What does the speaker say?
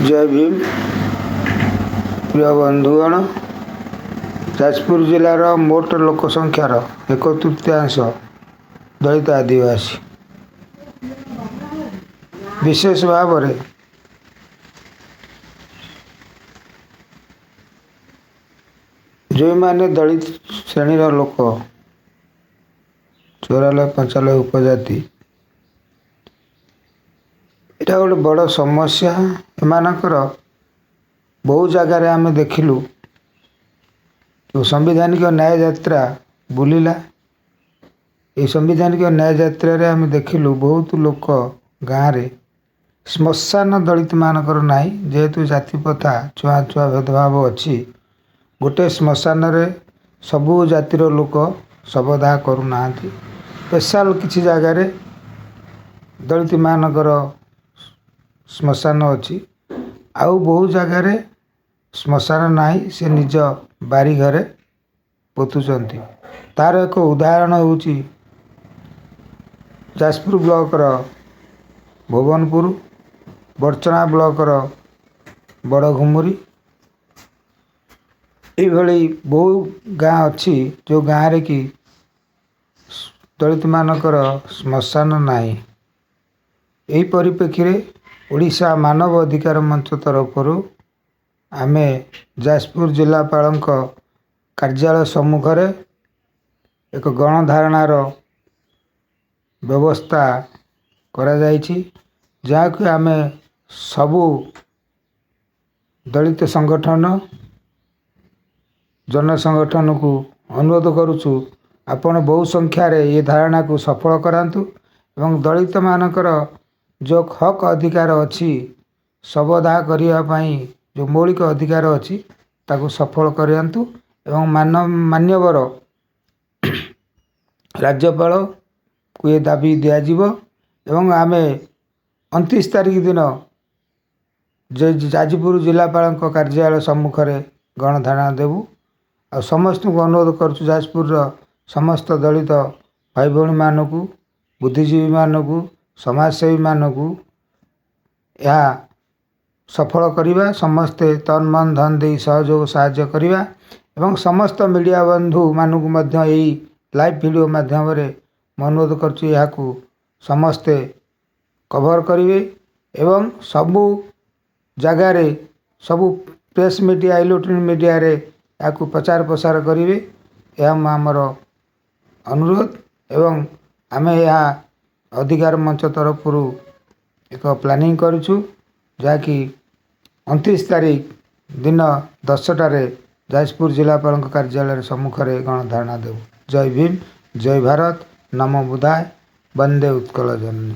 जय भीम प्रिय बंधुगण जाजपुर जिलार मोट लोक संख्यार 1/3 दलित आदिवासी विशेष भाव में जो मैंने दलित श्रेणीर लोक 94-95 उपजाति এটা ଗୋଟେ ବଡ଼ ସମସ୍ୟା। ଏମାନଙ୍କର ବହୁ ଜାଗାରେ ଆମେ ଦେଖିଲୁ ସାମ୍ବିଧାନିକ ନ୍ୟାୟ ଯାତ୍ରା ବୁଲିଲା। এই ସାମ୍ବିଧାନିକ ନ୍ୟାୟ ଯାତ୍ରାରେ ଆମେ ଦେଖିଲୁ ବହୁତ ଲୋକ ଗାଁରେ ଶ୍ମଶାନ ଦଳିତମାନଙ୍କର ନାହିଁ, ଯେହେତୁ ଜାତିପ୍ରଥା ଛୁଆଁଛୁଆଁ ଭେଦଭାବ ଅଛି। ଗୋଟେ ଶ୍ମଶାନରେ ସବୁ ଜାତିର ଲୋକ ଶବଦାହ କରୁନାହାନ୍ତି। ସ୍ପେଶାଲ କିଛି ଜାଗାରେ ଦଳିତମାନଙ୍କର ଶ୍ମଶାନ ଅଛି, ଆଉ ବହୁ ଜାଗାରେ ଶ୍ମଶାନ ନାହିଁ, ସେ ନିଜ ବାରି ଘରେ ପୋତୁଛନ୍ତି। ତାର ଏକ ଉଦାହରଣ ହେଉଛି ଯାଜପୁର ବ୍ଲକର ଭୁବନପୁର, ବଡ଼ଚଣା ବ୍ଲକର ବଡ଼ଘୁମୁରି, ଏଇଭଳି ବହୁ ଗାଁ ଅଛି ଯେଉଁ ଗାଁରେ କି ଦଳିତମାନଙ୍କର ଶ୍ମଶାନ ନାହିଁ। ଏହି ପରିପ୍ରେକ୍ଷୀରେ ଓଡ଼ିଶା ମାନବ ଅଧିକାର ମଞ୍ଚ ତରଫରୁ ଆମେ ଯାଜପୁର ଜିଲ୍ଲାପାଳଙ୍କ କାର୍ଯ୍ୟାଳୟ ସମ୍ମୁଖରେ ଏକ ଗଣଧାରଣାର ବ୍ୟବସ୍ଥା କରାଯାଇଛି, ଯାହାକୁ ଆମେ ସବୁ ଦଳିତ ସଂଗଠନ जनसंगठन को अनुरोध करुचु, आपण बहु संख्यार ये धारणा को सफल करांतु एवं दलित मानकर जो हक अधिकार अच्छी शवदाह करने जो मौलिक अधिकार अच्छी ताको सफल करांतु एवं मान्यवर राज्यपाल को ये दाबी दिज्व एवं आमे 29 तारीख दिन जाजपुर जिलापाल कार्यालय सम्मुख में गणधारणा देवु। आ समस्त को अनुरोध करुचु जाजपुर समस्त दलित भाई भौणी मानक बुद्धिजीवी मानक समाजसेवी मानक यह सफल करवा, समस्ते तन मन धन दे सहयोग साहाय्य करवा एवं समस्त मीडिया बंधु मानक मध्य यही लाइव वीडियो माध्यम अनुरोध करुचु यह समस्ते कवर करेंगे एवं सबू जगार सबू प्रेस मीडिया इलेक्ट्रॉनिक मीडिया रे या प्रचार प्रसार करेंगे। यह आमर अनुरोध एवं आमे यह अधिकार मंच तरफ एक प्लानिंग करूँ, जहाँकि 29 तारीख दिन 10टार जाजपुर जिलापाल कार्यालय सम्मुख में गणधारणा देव। जय भीम, जय भारत, नमो बुद्धाय, वंदे उत्कल जननी।